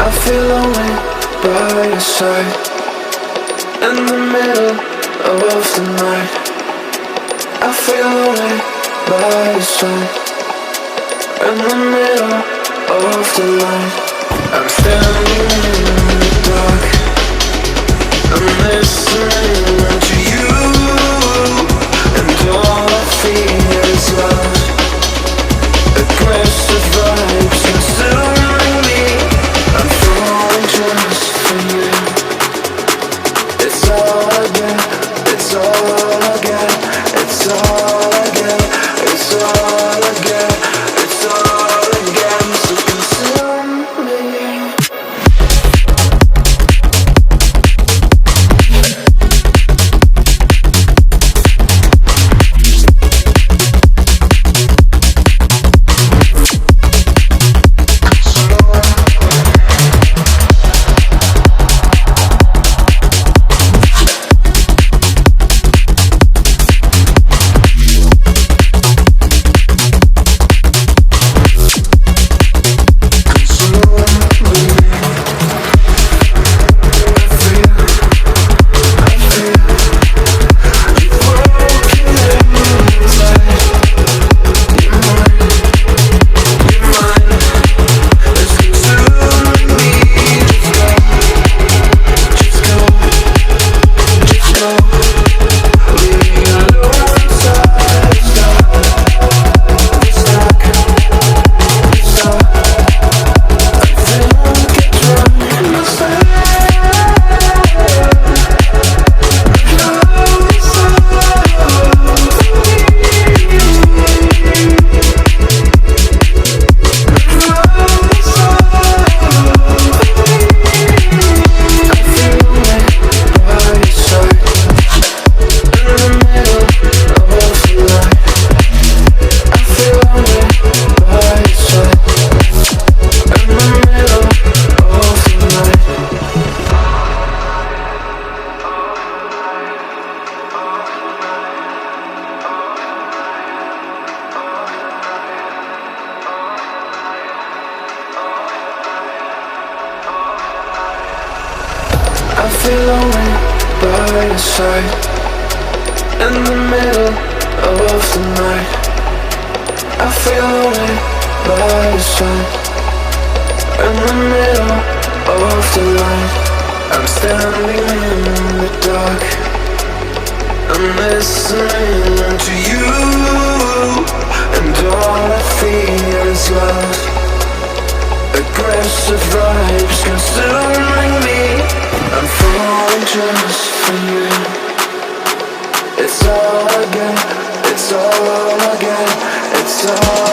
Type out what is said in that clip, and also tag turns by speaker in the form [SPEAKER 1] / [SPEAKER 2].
[SPEAKER 1] I feel lonely by your side. In the middle of the night, I feel lonely by your side. In the middle of the light, I'm standing in the dark. I'm listening to you, and all I feel is love. Aggressive vibes consuming me. I'm falling just for you. It's all I get, it's all I get, it's all I get, it's all I get, it's all I get. So consume me. I feel lonely by your side. In the middle of the night, I feel lonely by your side. In the middle of the light, I'm standing in the dark. I'm listening to you, and all I feel is love. Aggressive vibes consuming me. I'm falling just for you. It's all I get, it's all I get, it's all